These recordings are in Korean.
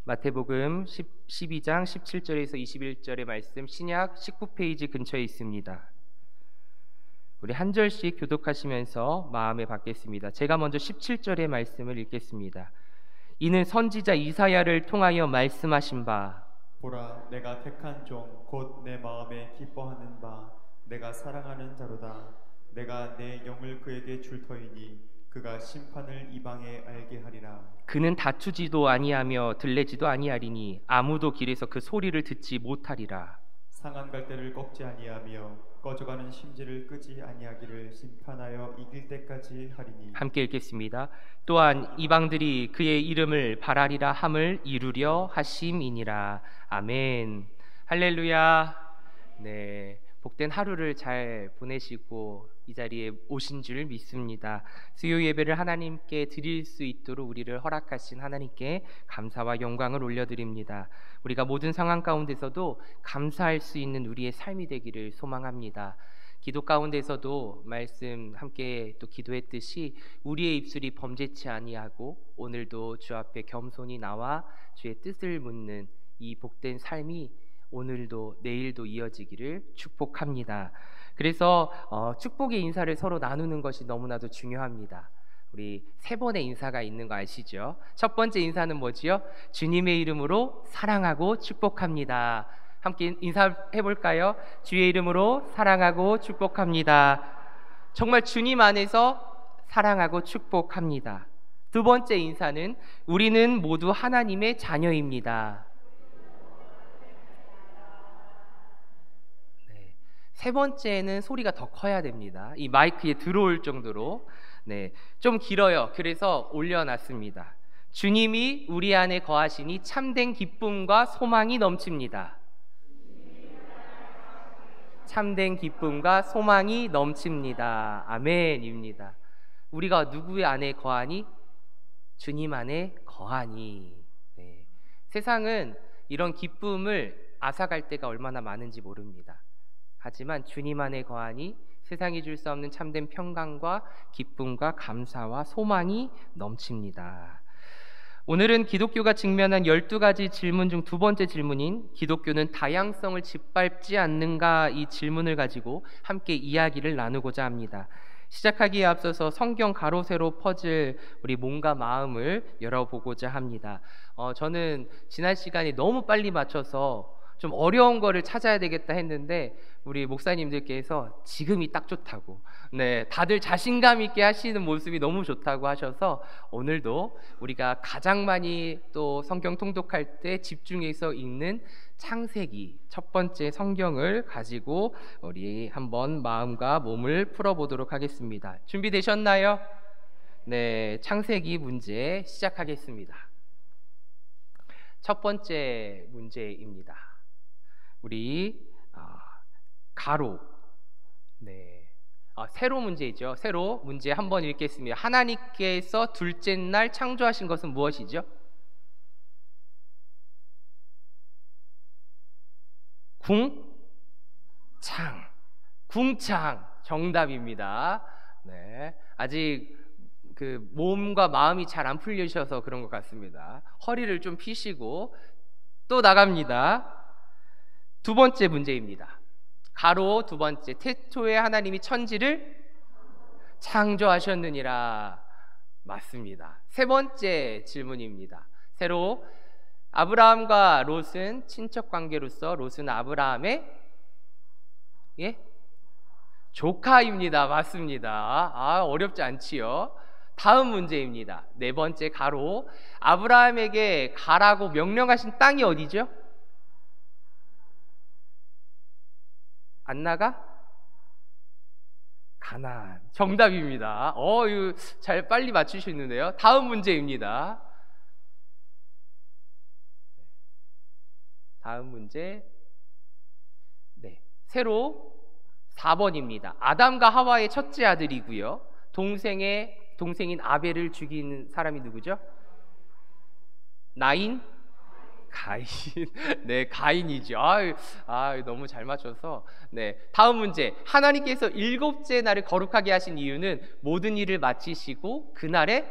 마태복음 12장 17절에서 21절의 말씀 신약 19페이지 근처에 있습니다. 우리 한 절씩 교독하시면서 마음에 받겠습니다. 제가 먼저 17절의 말씀을 읽겠습니다. 이는 선지자 이사야를 통하여 말씀하신 바 보라, 내가 택한 종 곧 내 마음에 기뻐하는 바 내가 사랑하는 자로다. 내가 내 영을 그에게 줄 터이니 그가 심판을 이방에 알게 하리라. 그는 다투지도 아니하며 들레지도 아니하리니 아무도 길에서 그 소리를 듣지 못하리라. 상한 갈대를 꺾지 아니하며 꺼져가는 심지를 끄지 아니하기를 심판하여 이길 때까지 하리니. 함께 읽겠습니다. 또한 이방들이 그의 이름을 바라리라 함을 이루려 하심이니라. 아멘. 할렐루야. 네, 복된 하루를 잘 보내시고 이 자리에 오신 줄 믿습니다. 수요 예배를 하나님께 드릴 수 있도록 우리를 허락하신 하나님께 감사와 영광을 올려드립니다. 우리가 모든 상황 가운데서도 감사할 수 있는 우리의 삶이 되기를 소망합니다. 기도 가운데서도 말씀 함께 또 기도했듯이 우리의 입술이 범죄치 아니하고 오늘도 주 앞에 겸손히 나와 주의 뜻을 묻는 이 복된 삶이 오늘도 내일도 이어지기를 축복합니다. 그래서 축복의 인사를 서로 나누는 것이 너무나도 중요합니다. 우리 세 번의 인사가 있는 거 아시죠? 첫 번째 인사는 뭐지요? 주님의 이름으로 사랑하고 축복합니다. 함께 인사해 볼까요? 주의 이름으로 사랑하고 축복합니다. 정말 주님 안에서 사랑하고 축복합니다. 두 번째 인사는 우리는 모두 하나님의 자녀입니다. 세 번째는 소리가 더 커야 됩니다. 이 마이크에 들어올 정도로. 네, 좀 길어요. 그래서 올려놨습니다. 주님이 우리 안에 거하시니 참된 기쁨과 소망이 넘칩니다. 참된 기쁨과 소망이 넘칩니다. 아멘입니다. 우리가 누구의 안에 거하니? 주님 안에 거하니. 네. 세상은 이런 기쁨을 앗아갈 때가 얼마나 많은지 모릅니다. 하지만 주님 안에 거하니 세상이 줄 수 없는 참된 평강과 기쁨과 감사와 소망이 넘칩니다. 오늘은 기독교가 직면한 12가지 질문 중 두 번째 질문인 기독교는 다양성을 짓밟지 않는가 이 질문을 가지고 함께 이야기를 나누고자 합니다. 시작하기에 앞서서 성경 가로 세로 퍼즐 우리 몸과 마음을 열어보고자 합니다. 저는 지난 시간에 너무 빨리 맞춰서 좀 어려운 거를 찾아야 되겠다 했는데 우리 목사님들께서 지금이 딱 좋다고, 네, 다들 자신감 있게 하시는 모습이 너무 좋다고 하셔서 오늘도 우리가 가장 많이 또 성경 통독할 때 집중해서 읽는 창세기 첫 번째 성경을 가지고 우리 한번 마음과 몸을 풀어보도록 하겠습니다. 준비되셨나요? 네, 창세기 문제 시작하겠습니다. 첫 번째 문제입니다. 우리 가로, 네, 세로 문제이죠. 세로 문제 한번 읽겠습니다. 하나님께서 둘째 날 창조하신 것은 무엇이죠? 궁창 정답입니다. 네, 아직 그 몸과 마음이 잘 안 풀리셔서 그런 것 같습니다. 허리를 좀 피시고 또 나갑니다. 두 번째 문제입니다. 가로 두 번째, 태초에 하나님이 천지를 창조하셨느니라. 맞습니다. 세 번째 질문입니다. 세로 아브라함과 롯은 친척 관계로서 롯은 아브라함의 조카입니다. 맞습니다. 어렵지 않지요? 다음 문제입니다. 네 번째 가로 아브라함에게 가라고 명령하신 땅이 어디죠? 안 나가? 가나안. 정답입니다. 이거 잘 빨리 맞추시는데요. 다음 문제입니다. 다음 문제. 네, 세로 4번입니다. 아담과 하와의 첫째 아들이고요. 동생인 아벨을 죽인 사람이 누구죠? 가인. 네, 가인이죠. 너무 잘 맞춰서. 네, 다음 문제. 하나님께서 일곱째 날을 거룩하게 하신 이유는 모든 일을 마치시고 그날에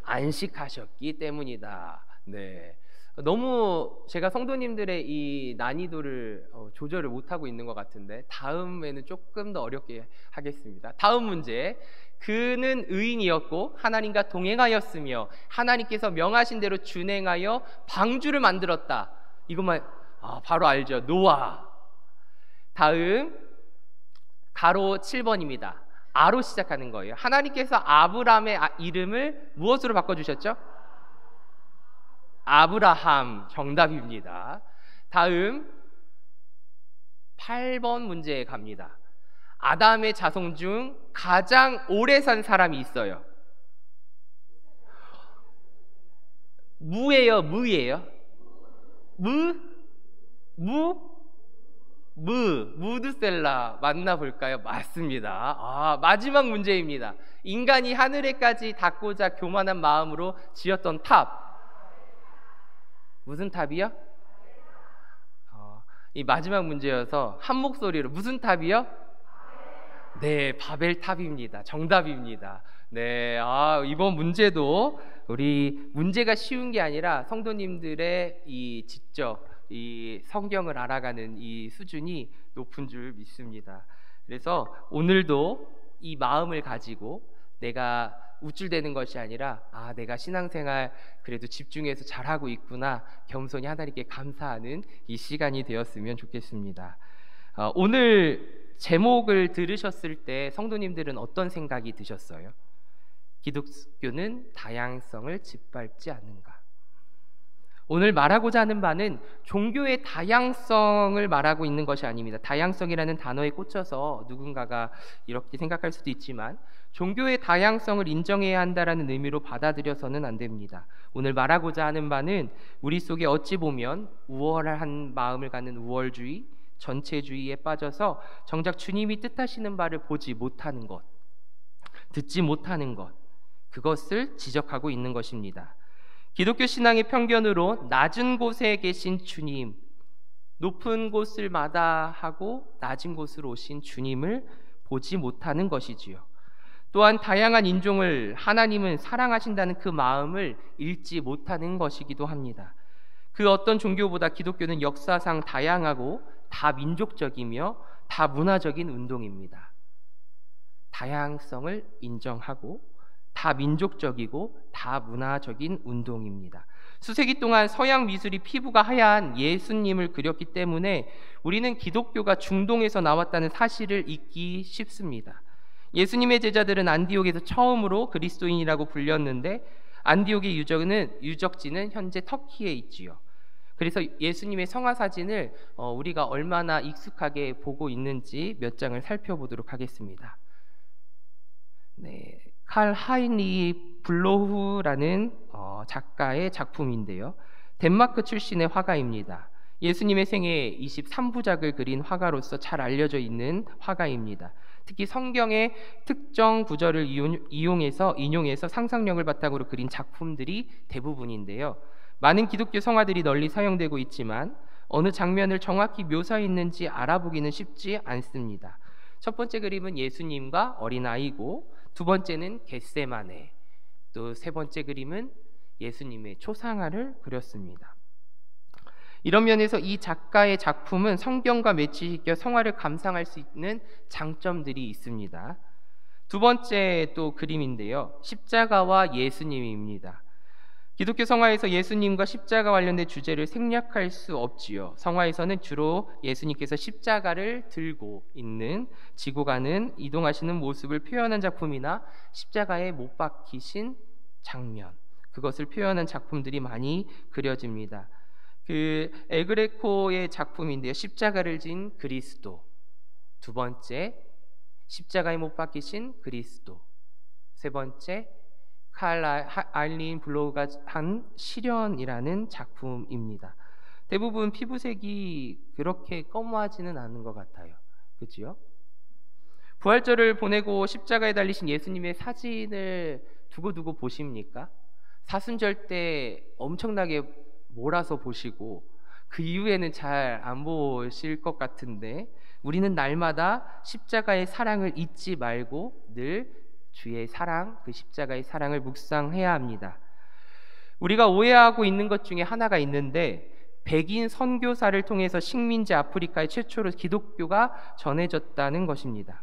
안식하셨기 때문이다. 네, 너무 제가 성도님들의 이 난이도를 조절을 못하고 있는 것 같은데 다음에는 조금 더 어렵게 하겠습니다. 다음 문제. 그는 의인이었고 하나님과 동행하였으며 하나님께서 명하신 대로 준행하여 방주를 만들었다. 이것만 바로 알죠. 노아. 다음 가로 7번입니다. 아로 시작하는 거예요. 하나님께서 아브람의 이름을 무엇으로 바꿔주셨죠? 아브라함. 정답입니다. 다음 8번 문제에 갑니다. 아담의 자손 중 가장 오래 산 사람이 있어요. 무예요, 무예요? 무드셀라 만나볼까요? 맞습니다. 마지막 문제입니다. 인간이 하늘에까지 닿고자 교만한 마음으로 지었던 탑. 무슨 탑이요? 이 마지막 문제여서 한 목소리로 무슨 탑이요? 네, 바벨탑입니다. 정답입니다. 네, 이번 문제도 우리 문제가 쉬운 게 아니라 성도님들의 이 지적, 이 성경을 알아가는 이 수준이 높은 줄 믿습니다. 그래서 오늘도 이 마음을 가지고 내가 우쭐대는 것이 아니라 내가 신앙생활 그래도 집중해서 잘하고 있구나, 겸손히 하나님께 감사하는 이 시간이 되었으면 좋겠습니다. 오늘 제목을 들으셨을 때 성도님들은 어떤 생각이 드셨어요? 기독교는 다양성을 짓밟지 않는가? 오늘 말하고자 하는 바는 종교의 다양성을 말하고 있는 것이 아닙니다. 다양성이라는 단어에 꽂혀서 누군가가 이렇게 생각할 수도 있지만 종교의 다양성을 인정해야 한다라는 의미로 받아들여서는 안 됩니다. 오늘 말하고자 하는 바는 우리 속에 어찌 보면 우월한 마음을 갖는 우월주의, 전체주의에 빠져서 정작 주님이 뜻하시는 바를 보지 못하는 것, 듣지 못하는 것, 그것을 지적하고 있는 것입니다. 기독교 신앙의 편견으로 낮은 곳에 계신 주님, 높은 곳을 마다하고 낮은 곳으로 오신 주님을 보지 못하는 것이지요. 또한 다양한 인종을 하나님은 사랑하신다는 그 마음을 읽지 못하는 것이기도 합니다. 그 어떤 종교보다 기독교는 역사상 다양하고 다민족적이며 다문화적인 운동입니다. 다양성을 인정하고 다민족적이고 다문화적인 운동입니다. 수세기 동안 서양 미술이 피부가 하얀 예수님을 그렸기 때문에 우리는 기독교가 중동에서 나왔다는 사실을 잊기 쉽습니다. 예수님의 제자들은 안디옥에서 처음으로 그리스도인이라고 불렸는데 안디옥의 유적지는 현재 터키에 있지요. 그래서 예수님의 성화 사진을 우리가 얼마나 익숙하게 보고 있는지 몇 장을 살펴보도록 하겠습니다. 네, 칼 하인리 블로후라는 작가의 작품인데요. 덴마크 출신의 화가입니다. 예수님의 생애 23부작을 그린 화가로서 잘 알려져 있는 화가입니다. 특히 성경의 특정 구절을 인용해서 상상력을 바탕으로 그린 작품들이 대부분인데요. 많은 기독교 성화들이 널리 사용되고 있지만 어느 장면을 정확히 묘사했는지 알아보기는 쉽지 않습니다. 첫 번째 그림은 예수님과 어린아이고, 두 번째는 겟세마네, 또 세 번째 그림은 예수님의 초상화를 그렸습니다. 이런 면에서 이 작가의 작품은 성경과 매치시켜 성화를 감상할 수 있는 장점들이 있습니다. 두 번째 또 그림인데요, 십자가와 예수님입니다. 기독교 성화에서 예수님과 십자가 관련된 주제를 생략할 수 없지요. 성화에서는 주로 예수님께서 십자가를 들고 지고 가는, 이동하시는 모습을 표현한 작품이나 십자가에 못 박히신 장면, 그것을 표현한 작품들이 많이 그려집니다. 그 엘그레코의 작품인데요, 십자가를 진 그리스도, 두 번째 십자가에 못 박히신 그리스도, 세 번째 칼 아일린 블로우가 한 시련이라는 작품입니다. 대부분 피부색이 그렇게 검하지는 않은 것 같아요. 그렇죠? 부활절을 보내고 십자가에 달리신 예수님의 사진을 두고두고 보십니까? 사순절 때 엄청나게 몰아서 보시고 그 이후에는 잘 안 보실 것 같은데, 우리는 날마다 십자가의 사랑을 잊지 말고 늘 주의 사랑, 그 십자가의 사랑을 묵상해야 합니다. 우리가 오해하고 있는 것 중에 하나가 있는데, 백인 선교사를 통해서 식민지 아프리카에 최초로 기독교가 전해졌다는 것입니다.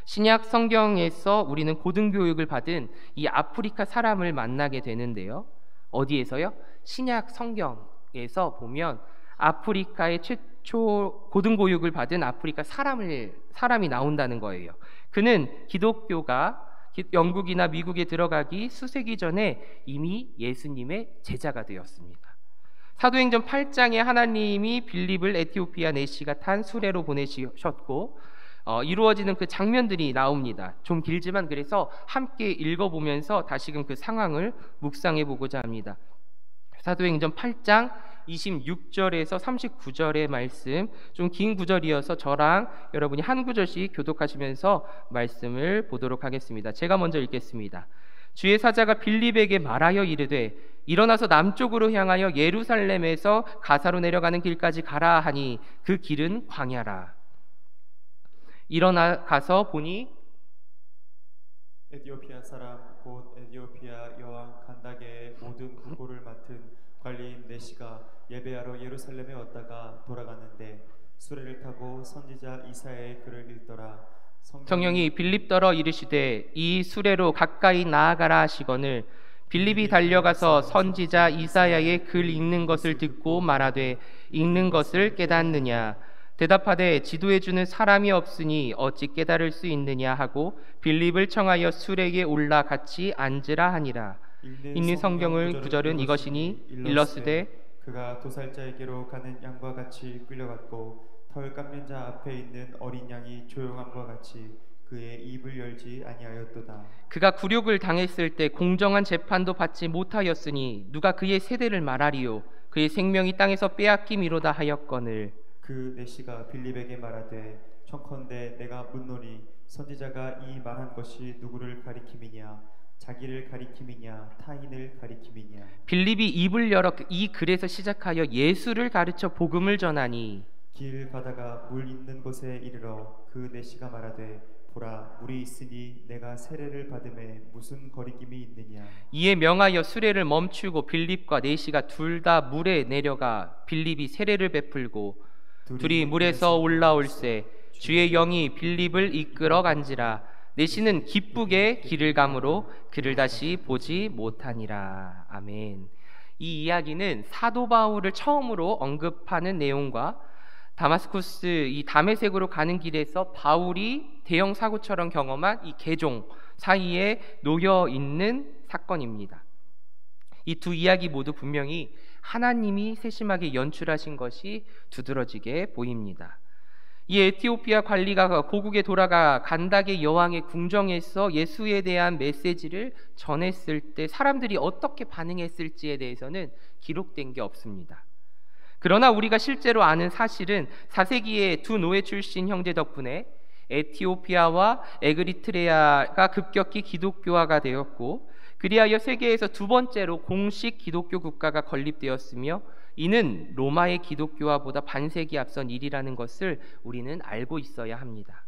신약 성경에서 우리는 고등교육을 받은 이 아프리카 사람을 만나게 되는데요. 어디에서요? 신약 성경에서 보면 아프리카의 최초 고등교육을 받은 아프리카 사람이 나온다는 거예요. 그는 기독교가 영국이나 미국에 들어가기 수세기 전에 이미 예수님의 제자가 되었습니다. 사도행전 8장에 하나님이 빌립을 에티오피아 내시가 탄 수레로 보내셨고 이루어지는 그 장면들이 나옵니다. 좀 길지만 그래서 함께 읽어보면서 다시금 그 상황을 묵상해 보고자 합니다. 사도행전 8장 26절에서 39절의 말씀, 좀 긴 구절이어서 저랑 여러분이 한 구절씩 교독하시면서 말씀을 보도록 하겠습니다. 제가 먼저 읽겠습니다. 주의 사자가 빌립에게 말하여 이르되 일어나서 남쪽으로 향하여 예루살렘에서 가사로 내려가는 길까지 가라 하니 그 길은 광야라. 일어나 가서 보니 에티오피아 사람 곧 에티오피아 여왕 간다게의 모든 국고를 맡은 관리인 내시가 예배하러 예루살렘에 왔다가 돌아갔는데 수레를 타고 선지자 이사야의 글을 읽더라. 성령이 빌립더러 이르시되 이 수레로 가까이 나아가라 하시거늘 빌립이 달려가서 선지자 이사야의 글 읽는 것을 듣고 말하되 읽는 것을 깨닫느냐. 대답하되 지도해주는 사람이 없으니 어찌 깨달을 수 있느냐 하고 빌립을 청하여 수레에 올라 같이 앉으라 하니라. 읽는 성경을 구절은 이것이니 일러스되 그가 도살자에게로 가는 양과 같이 끌려갔고 털 깎는 자 앞에 있는 어린 양이 조용함과 같이 그의 입을 열지 아니하였도다. 그가 굴욕을 당했을 때 공정한 재판도 받지 못하였으니 누가 그의 세대를 말하리요. 그의 생명이 땅에서 빼앗김이로다 하였거늘. 그 내시가 빌립에게 말하되 청컨대 내가 묻노니 선지자가 이 말한 것이 누구를 가리킴이냐, 자기를 가리킴이냐, 타인을 가리킴이냐. 빌립이 입을 열어 이 글에서 시작하여 예수를 가르쳐 복음을 전하니 길 가다가 물 있는 곳에 이르러 그 내시가 말하되 보라 물이 있으니 내가 세례를 받음에 무슨 거리낌이 있느냐. 이에 명하여 수레를 멈추고 빌립과 내시가 둘 다 물에 내려가 빌립이 세례를 베풀고 둘이 물에서 올라올세 주의 영이 빌립을 이끌어 간지라. 내시는 기쁘게 길을 가므로 그를 다시 보지 못하니라. 아멘. 이 이야기는 사도 바울을 처음으로 언급하는 내용과 다마스쿠스 이 다메섹으로 가는 길에서 바울이 대형 사고처럼 경험한 이 계종 사이에 놓여 있는 사건입니다. 이 두 이야기 모두 분명히 하나님이 세심하게 연출하신 것이 두드러지게 보입니다. 이 에티오피아 관리가 고국에 돌아가 간다게 여왕의 궁정에서 예수에 대한 메시지를 전했을 때 사람들이 어떻게 반응했을지에 대해서는 기록된 게 없습니다. 그러나 우리가 실제로 아는 사실은 4세기의 두 노예 출신 형제 덕분에 에티오피아와 에그리트레아가 급격히 기독교화가 되었고 그리하여 세계에서 두 번째로 공식 기독교 국가가 건립되었으며 이는 로마의 기독교화보다 반세기 앞선 일이라는 것을 우리는 알고 있어야 합니다.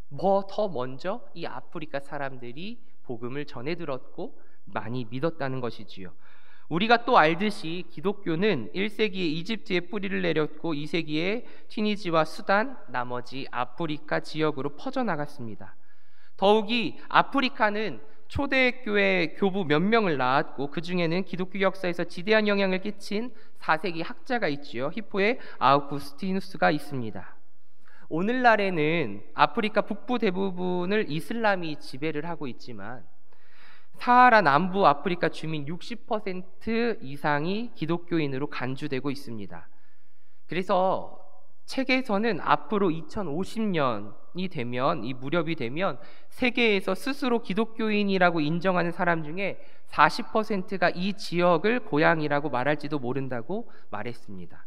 뭐 더 먼저 이 아프리카 사람들이 복음을 전해 들었고 많이 믿었다는 것이지요. 우리가 또 알듯이 기독교는 1세기에 이집트에 뿌리를 내렸고 2세기에 튀니지와 수단, 나머지 아프리카 지역으로 퍼져나갔습니다. 더욱이 아프리카는 초대교회 교부 몇 명을 낳았고 그 중에는 기독교 역사에서 지대한 영향을 끼친 4세기 학자가 있지요. 히포의 아우구스티누스가 있습니다. 오늘날에는 아프리카 북부 대부분을 이슬람이 지배를 하고 있지만 사하라 남부 아프리카 주민 60% 이상이 기독교인으로 간주되고 있습니다. 그래서 책에서는 앞으로 2050년이 되면 이 무렵이 되면 세계에서 스스로 기독교인이라고 인정하는 사람 중에 40%가 이 지역을 고향이라고 말할지도 모른다고 말했습니다.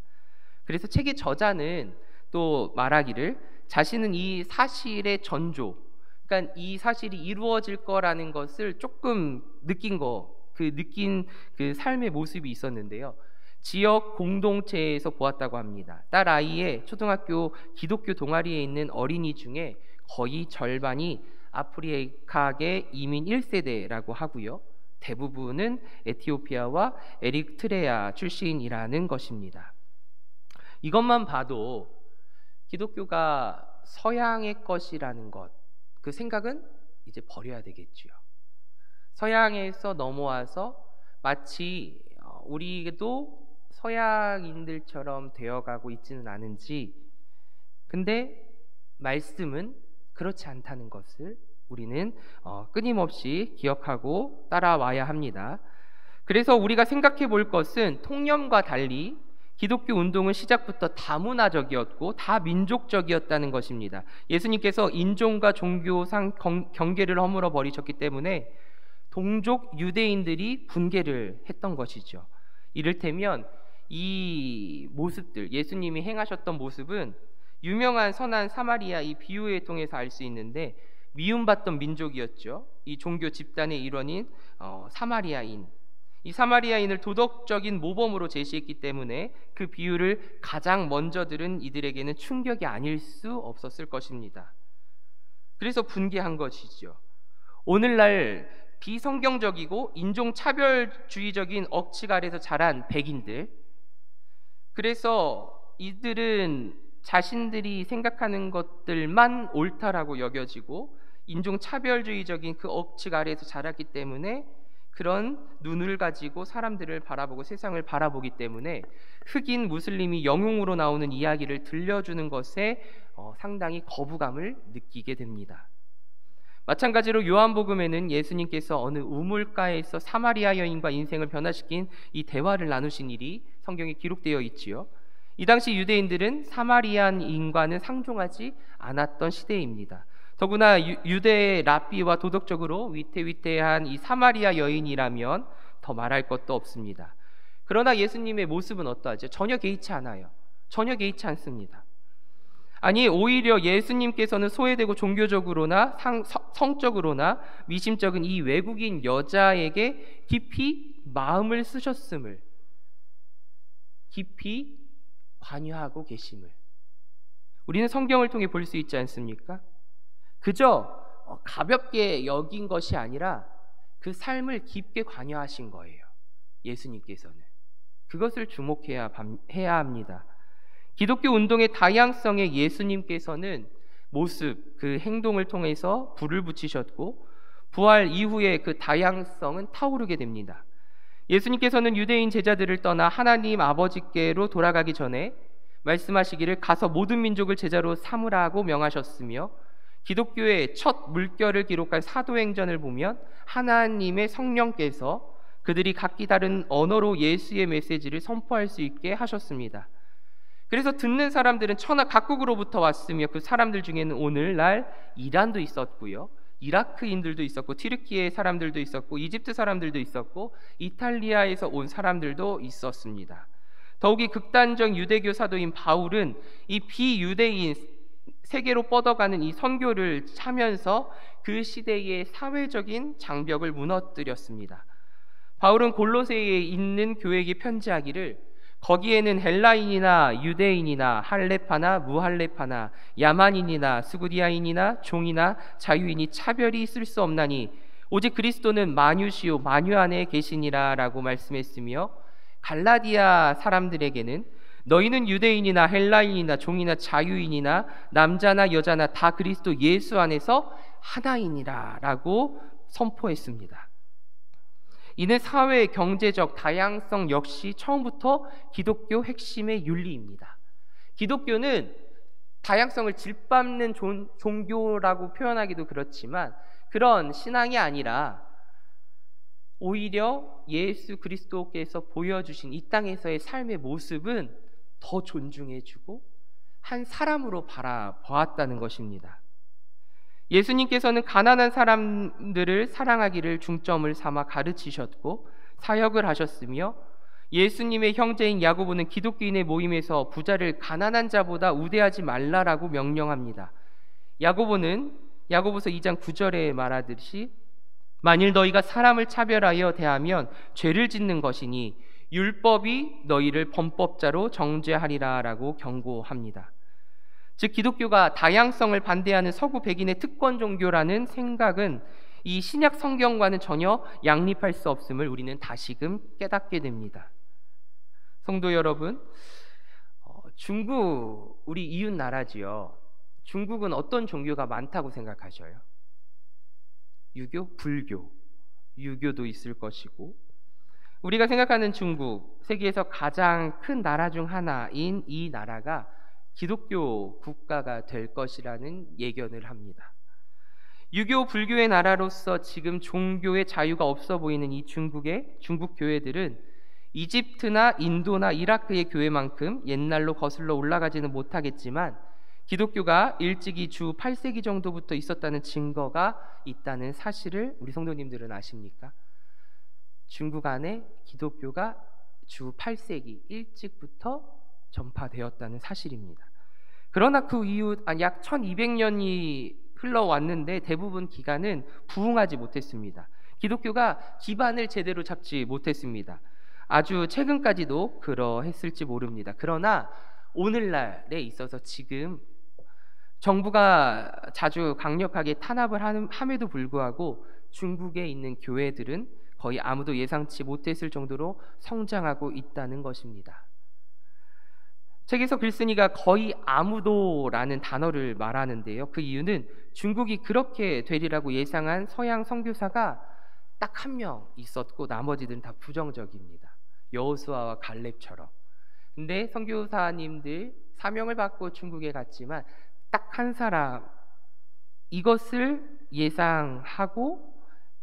그래서 책의 저자는 또 말하기를 자신은 이 사실의 전조, 그러니까 이 사실이 이루어질 거라는 것을 조금 느낀 그 삶의 모습이 있었는데요. 지역 공동체에서 보았다고 합니다. 딸 아이의 초등학교 기독교 동아리에 있는 어린이 중에 거의 절반이 아프리카계 이민 1세대라고 하고요. 대부분은 에티오피아와 에리트레아 출신이라는 것입니다. 이것만 봐도 기독교가 서양의 것이라는 것, 그 생각은 이제 버려야 되겠지요. 서양에서 넘어와서 마치 우리도 서양인들처럼 되어가고 있지는 않은지, 근데 말씀은 그렇지 않다는 것을 우리는 끊임없이 기억하고 따라와야 합니다. 그래서 우리가 생각해 볼 것은 통념과 달리 기독교 운동은 시작부터 다문화적이었고 다민족적이었다는 것입니다. 예수님께서 인종과 종교상 경계를 허물어 버리셨기 때문에 동족 유대인들이 분개를 했던 것이죠. 이를테면 이 모습들, 예수님이 행하셨던 모습은 유명한 선한 사마리아 이 비유에 통해서 알 수 있는데, 미움받던 민족이었죠. 이 종교 집단의 일원인 사마리아인, 이 사마리아인을 도덕적인 모범으로 제시했기 때문에 그 비유를 가장 먼저 들은 이들에게는 충격이 아닐 수 없었을 것입니다. 그래서 분개한 것이죠. 오늘날 비성경적이고 인종차별주의적인 억측 아래서 자란 백인들, 그래서 이들은 자신들이 생각하는 것들만 옳다라고 여겨지고 인종차별주의적인 그 억측 아래에서 자랐기 때문에 그런 눈을 가지고 사람들을 바라보고 세상을 바라보기 때문에 흑인 무슬림이 영웅으로 나오는 이야기를 들려주는 것에 상당히 거부감을 느끼게 됩니다. 마찬가지로 요한복음에는 예수님께서 어느 우물가에서 사마리아 여인과 인생을 변화시킨 이 대화를 나누신 일이 성경에 기록되어 있지요. 이 당시 유대인들은 사마리아인과는 상종하지 않았던 시대입니다. 더구나 유대의 랍비와 도덕적으로 위태위태한 이 사마리아 여인이라면 더 말할 것도 없습니다. 그러나 예수님의 모습은 어떠하죠? 전혀 개의치 않아요. 전혀 개의치 않습니다. 아니, 오히려 예수님께서는 소외되고 종교적으로나 성적으로나 미심쩍은 이 외국인 여자에게 깊이 마음을 쓰셨음을, 깊이 관여하고 계심을 우리는 성경을 통해 볼 수 있지 않습니까? 그저 가볍게 여긴 것이 아니라 그 삶을 깊게 관여하신 거예요. 예수님께서는 그것을 주목해야 합니다. 기독교 운동의 다양성에 예수님께서는 모습, 그 행동을 통해서 불을 붙이셨고, 부활 이후에 그 다양성은 타오르게 됩니다. 예수님께서는 유대인 제자들을 떠나 하나님 아버지께로 돌아가기 전에 말씀하시기를 가서 모든 민족을 제자로 삼으라고 명하셨으며, 기독교의 첫 물결을 기록한 사도행전을 보면 하나님의 성령께서 그들이 각기 다른 언어로 예수의 메시지를 선포할 수 있게 하셨습니다. 그래서 듣는 사람들은 천하 각국으로부터 왔으며 그 사람들 중에는 오늘날 이란도 있었고요, 이라크인들도 있었고, 튀르키예 사람들도 있었고, 이집트 사람들도 있었고, 이탈리아에서 온 사람들도 있었습니다. 더욱이 극단적 유대교 사도인 바울은 이 비유대인 세계로 뻗어가는 이 선교를 하면서 그 시대의 사회적인 장벽을 무너뜨렸습니다. 바울은 골로새에 있는 교회에게 편지하기를 거기에는 헬라인이나 유대인이나 할레파나 무할레파나 야만인이나 스구디아인이나 종이나 자유인이 차별이 있을 수 없나니 오직 그리스도는 만유시요 만유 안에 계시니라 라고 말씀했으며, 갈라디아 사람들에게는 너희는 유대인이나 헬라인이나 종이나 자유인이나 남자나 여자나 다 그리스도 예수 안에서 하나이니라 라고 선포했습니다. 이는 사회 경제적 다양성 역시 처음부터 기독교 핵심의 윤리입니다. 기독교는 다양성을 짓밟는 종교라고 표현하기도 그렇지만 그런 신앙이 아니라 오히려 예수 그리스도께서 보여주신 이 땅에서의 삶의 모습은 더 존중해주고 한 사람으로 바라보았다는 것입니다. 예수님께서는 가난한 사람들을 사랑하기를 중점을 삼아 가르치셨고 사역을 하셨으며, 예수님의 형제인 야고보는 기독교인의 모임에서 부자를 가난한 자보다 우대하지 말라라고 명령합니다. 야고보는 야고보서 2장 9절에 말하듯이 만일 너희가 사람을 차별하여 대하면 죄를 짓는 것이니 율법이 너희를 범법자로 정죄하리라 라고 경고합니다. 즉 기독교가 다양성을 반대하는 서구 백인의 특권 종교라는 생각은 이 신약 성경과는 전혀 양립할 수 없음을 우리는 다시금 깨닫게 됩니다. 성도 여러분, 중국 우리 이웃 나라지요. 중국은 어떤 종교가 많다고 생각하셔요? 유교, 불교, 유교도 있을 것이고, 우리가 생각하는 중국, 세계에서 가장 큰 나라 중 하나인 이 나라가 기독교 국가가 될 것이라는 예견을 합니다. 유교, 불교의 나라로서 지금 종교의 자유가 없어 보이는 이 중국 교회들은 이집트나 인도나 이라크의 교회만큼 옛날로 거슬러 올라가지는 못하겠지만 기독교가 일찍이 주 8세기 정도부터 있었다는 증거가 있다는 사실을 우리 성도님들은 아십니까? 중국 안에 기독교가 주 8세기 일찍부터 전파되었다는 사실입니다. 그러나 그 이후 약 1200년이 흘러왔는데 대부분 기간은 부흥하지 못했습니다. 기독교가 기반을 제대로 잡지 못했습니다. 아주 최근까지도 그러했을지 모릅니다. 그러나 오늘날에 있어서 지금 정부가 자주 강력하게 탄압을 함에도 불구하고 중국에 있는 교회들은 거의 아무도 예상치 못했을 정도로 성장하고 있다는 것입니다. 책에서 글쓴이가 거의 아무도라는 단어를 말하는데요. 그 이유는 중국이 그렇게 되리라고 예상한 서양 선교사가 딱 한 명 있었고 나머지들은 다 부정적입니다. 여호수아와 갈렙처럼. 근데 선교사님들 사명을 받고 중국에 갔지만 딱 한 사람, 이것을 예상하고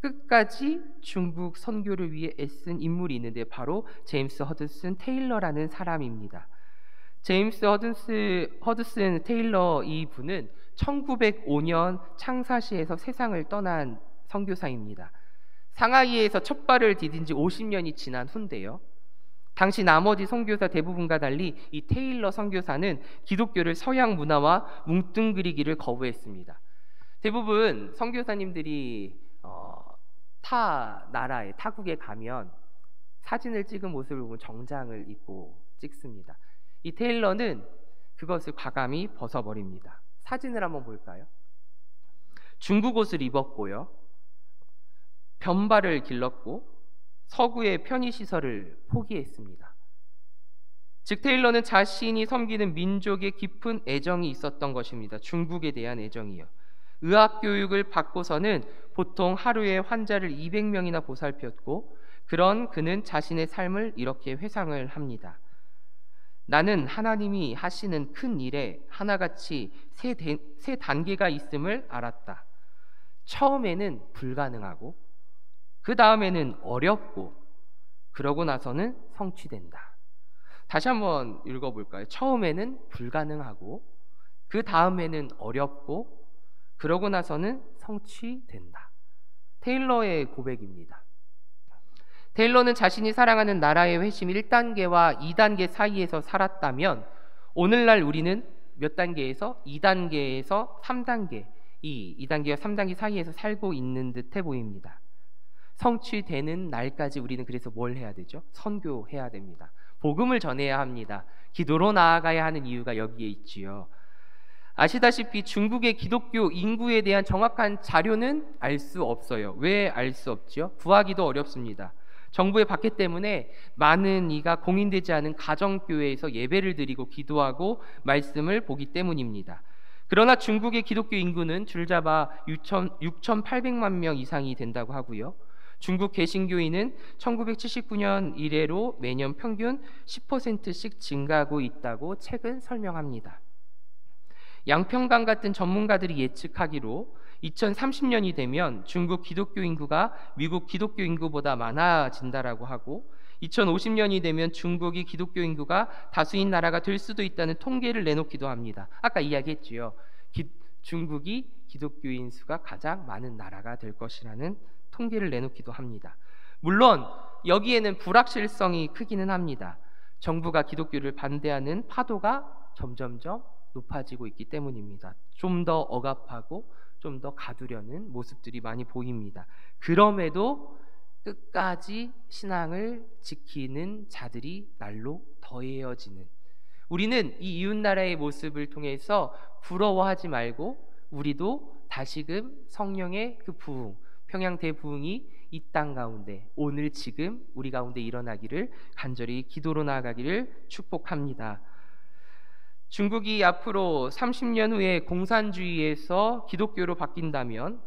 끝까지 중국 선교를 위해 애쓴 인물이 있는데 바로 제임스 허드슨 테일러라는 사람입니다. 제임스 허드슨 테일러 이분은 1905년 창사시에서 세상을 떠난 선교사입니다. 상하이에서 첫 발을 디딘 지 50년이 지난 후인데요. 당시 나머지 선교사 대부분과 달리 이 테일러 선교사는 기독교를 서양 문화와 뭉뚱그리기를 거부했습니다. 대부분 선교사님들이 타 나라에 타국에 가면 사진을 찍은 모습을 보면 정장을 입고 찍습니다. 이 테일러는 그것을 과감히 벗어버립니다. 사진을 한번 볼까요? 중국 옷을 입었고요. 변발을 길렀고 서구의 편의시설을 포기했습니다. 즉 테일러는 자신이 섬기는 민족에 깊은 애정이 있었던 것입니다. 중국에 대한 애정이요. 의학교육을 받고서는 보통 하루에 환자를 200명이나 보살폈고 그런 그는 자신의 삶을 이렇게 회상을 합니다. 나는 하나님이 하시는 큰 일에 하나같이 세 단계가 있음을 알았다. 처음에는 불가능하고 그 다음에는 어렵고 그러고 나서는 성취된다. 다시 한번 읽어볼까요? 처음에는 불가능하고 그 다음에는 어렵고 그러고 나서는 성취된다. 테일러의 고백입니다. 테일러는 자신이 사랑하는 나라의 회심 1단계와 2단계 사이에서 살았다면 오늘날 우리는 몇 단계에서 2단계에서 3단계, 이 2단계와 3단계 사이에서 살고 있는 듯해 보입니다. 성취되는 날까지 우리는 그래서 뭘 해야 되죠? 선교해야 됩니다. 복음을 전해야 합니다. 기도로 나아가야 하는 이유가 여기에 있지요. 아시다시피 중국의 기독교 인구에 대한 정확한 자료는 알 수 없어요. 왜 알 수 없지요? 구하기도 어렵습니다. 정부의 박해 때문에 많은 이가 공인되지 않은 가정교회에서 예배를 드리고 기도하고 말씀을 보기 때문입니다. 그러나 중국의 기독교 인구는 줄잡아 6,800만 명 이상이 된다고 하고요. 중국 개신교인은 1979년 이래로 매년 평균 10%씩 증가하고 있다고 책은 설명합니다. 양평강 같은 전문가들이 예측하기로 2030년이 되면 중국 기독교 인구가 미국 기독교 인구보다 많아진다라고 하고 2050년이 되면 중국이 기독교 인구가 다수인 나라가 될 수도 있다는 통계를 내놓기도 합니다. 아까 이야기했지요. 중국이 기독교인 수가 가장 많은 나라가 될 것이라는 통계를 내놓기도 합니다. 물론 여기에는 불확실성이 크기는 합니다. 정부가 기독교를 반대하는 파도가 점점점 높아지고 있기 때문입니다. 좀 더 억압하고 좀 더 가두려는 모습들이 많이 보입니다. 그럼에도 끝까지 신앙을 지키는 자들이 날로 더해어지는, 우리는 이 이웃나라의 모습을 통해서 부러워하지 말고 우리도 다시금 성령의 그 부흥, 평양 대부흥이 이 땅 가운데 오늘 지금 우리 가운데 일어나기를 간절히 기도로 나아가기를 축복합니다. 중국이 앞으로 30년 후에 공산주의에서 기독교로 바뀐다면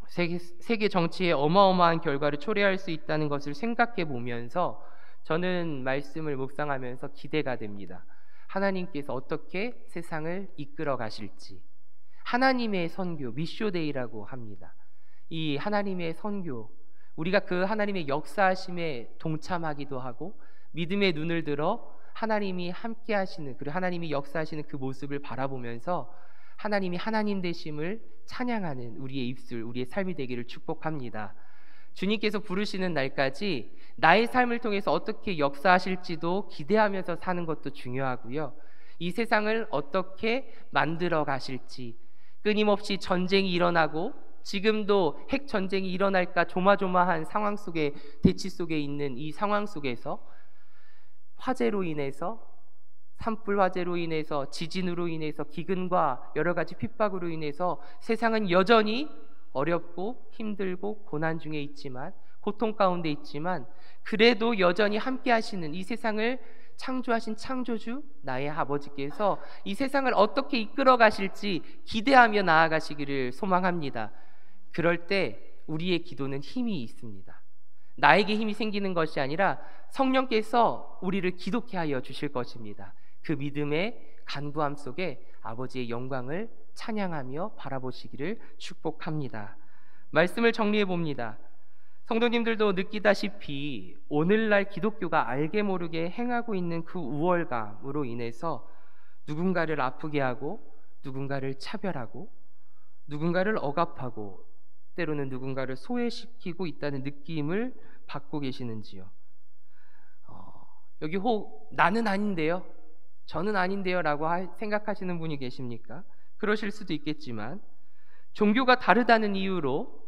세계 정치에 어마어마한 결과를 초래할 수 있다는 것을 생각해 보면서 저는 말씀을 묵상하면서 기대가 됩니다. 하나님께서 어떻게 세상을 이끌어 가실지. 하나님의 선교, 미쇼데이라고 합니다. 이 하나님의 선교, 우리가 그 하나님의 역사하심에 동참하기도 하고 믿음의 눈을 들어 하나님이 함께 하시는, 그리고 하나님이 역사하시는 그 모습을 바라보면서 하나님이 하나님 되심을 찬양하는 우리의 입술, 우리의 삶이 되기를 축복합니다. 주님께서 부르시는 날까지 나의 삶을 통해서 어떻게 역사하실지도 기대하면서 사는 것도 중요하고요. 이 세상을 어떻게 만들어 가실지, 끊임없이 전쟁이 일어나고 지금도 핵 전쟁이 일어날까 조마조마한 상황 속에, 대치 속에 있는 이 상황 속에서 화재로 인해서, 산불 화재로 인해서, 지진으로 인해서, 기근과 여러 가지 핍박으로 인해서 세상은 여전히 어렵고 힘들고 고난 중에 있지만, 고통 가운데 있지만, 그래도 여전히 함께 하시는 이 세상을 창조하신 창조주 나의 아버지께서 이 세상을 어떻게 이끌어 가실지 기대하며 나아가시기를 소망합니다. 그럴 때 우리의 기도는 힘이 있습니다. 나에게 힘이 생기는 것이 아니라 성령께서 우리를 기도케 하여 주실 것입니다. 그 믿음의 간구함 속에 아버지의 영광을 찬양하며 바라보시기를 축복합니다. 말씀을 정리해 봅니다. 성도님들도 느끼다시피 오늘날 기독교가 알게 모르게 행하고 있는 그 우월감으로 인해서 누군가를 아프게 하고, 누군가를 차별하고, 누군가를 억압하고, 때로는 누군가를 소외시키고 있다는 느낌을 받고 계시는지요? 여기 혹 나는 아닌데요, 저는 아닌데요 라고 생각하시는 분이 계십니까? 그러실 수도 있겠지만, 종교가 다르다는 이유로,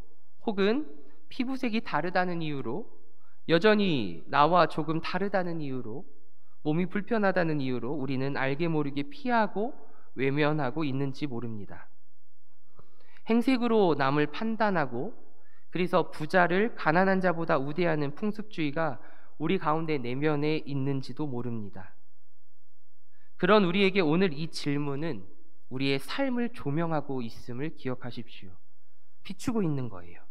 혹은 피부색이 다르다는 이유로, 여전히 나와 조금 다르다는 이유로, 몸이 불편하다는 이유로 우리는 알게 모르게 피하고 외면하고 있는지 모릅니다. 행색으로 남을 판단하고, 그래서 부자를 가난한 자보다 우대하는 풍습주의가 우리 가운데 내면에 있는지도 모릅니다. 그런 우리에게 오늘 이 질문은 우리의 삶을 조명하고 있음을 기억하십시오. 비추고 있는 거예요.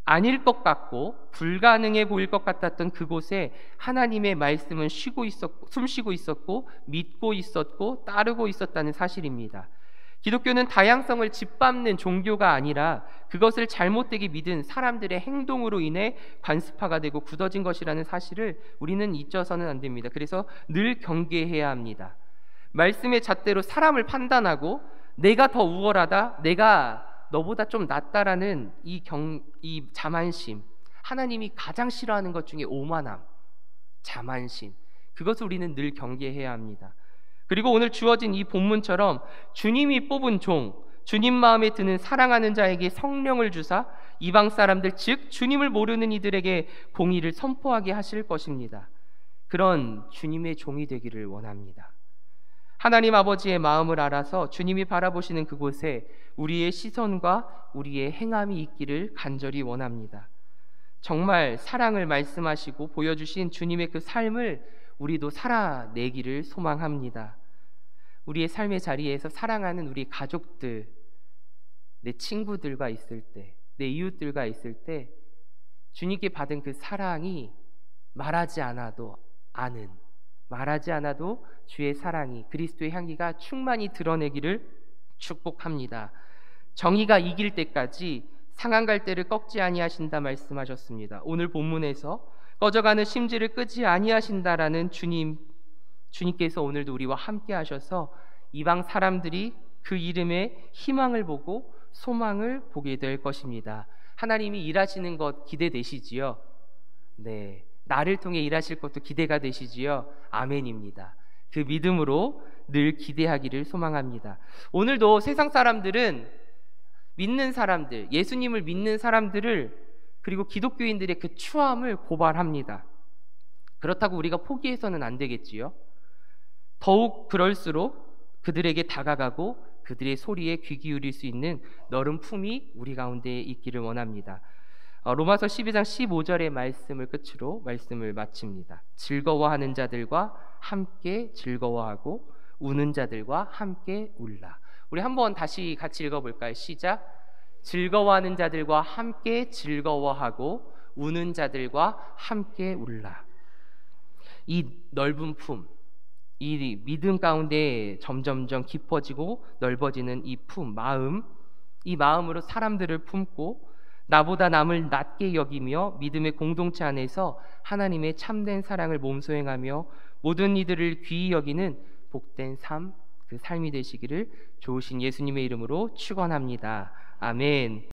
아닐 것 같고 불가능해 보일 것 같았던 그곳에 하나님의 말씀은 숨쉬고 있었고 믿고 있었고 따르고 있었다는 사실입니다. 기독교는 다양성을 짓밟는 종교가 아니라 그것을 잘못되게 믿은 사람들의 행동으로 인해 관습화가 되고 굳어진 것이라는 사실을 우리는 잊어서는 안 됩니다. 그래서 늘 경계해야 합니다. 말씀의 잣대로 사람을 판단하고 내가 더 우월하다, 내가 너보다 좀 낫다라는 이 자만심, 하나님이 가장 싫어하는 것 중에 오만함, 자만심, 그것을 우리는 늘 경계해야 합니다. 그리고 오늘 주어진 이 본문처럼 주님이 뽑은 종, 주님 마음에 드는 사랑하는 자에게 성령을 주사 이방 사람들, 즉 주님을 모르는 이들에게 공의를 선포하게 하실 것입니다. 그런 주님의 종이 되기를 원합니다. 하나님 아버지의 마음을 알아서 주님이 바라보시는 그곳에 우리의 시선과 우리의 행함이 있기를 간절히 원합니다. 정말 사랑을 말씀하시고 보여주신 주님의 그 삶을 우리도 살아내기를 소망합니다. 우리의 삶의 자리에서 사랑하는 우리 가족들, 내 친구들과 있을 때, 내 이웃들과 있을 때 주님께 받은 그 사랑이 말하지 않아도 아는, 말하지 않아도 주의 사랑이, 그리스도의 향기가 충만히 드러내기를 축복합니다. 정의가 이길 때까지 상한 갈대를 꺾지 아니하신다 말씀하셨습니다. 오늘 본문에서 꺼져가는 심지를 끄지 아니하신다라는 주님께서 오늘도 우리와 함께 하셔서 이방 사람들이 그 이름에 희망을 보고 소망을 보게 될 것입니다. 하나님이 일하시는 것 기대되시지요? 네, 나를 통해 일하실 것도 기대가 되시지요? 아멘입니다. 그 믿음으로 늘 기대하기를 소망합니다. 오늘도 세상 사람들은 믿는 사람들, 예수님을 믿는 사람들을, 그리고 기독교인들의 그 추함을 고발합니다. 그렇다고 우리가 포기해서는 안 되겠지요. 더욱 그럴수록 그들에게 다가가고 그들의 소리에 귀 기울일 수 있는 너른 품이 우리 가운데 있기를 원합니다. 로마서 12장 15절의 말씀을 끝으로 말씀을 마칩니다. 즐거워하는 자들과 함께 즐거워하고 우는 자들과 함께 울라. 우리 한번 다시 같이 읽어볼까요? 시작. 즐거워하는 자들과 함께 즐거워하고 우는 자들과 함께 울라. 이 넓은 품, 이 믿음 가운데 점점점 깊어지고 넓어지는 이 품, 마음, 이 마음으로 사람들을 품고 나보다 남을 낮게 여기며 믿음의 공동체 안에서 하나님의 참된 사랑을 몸소행하며 모든 이들을 귀히 여기는 복된 삶, 그 삶이 되시기를 좋으신 예수님의 이름으로 축원합니다. 아멘.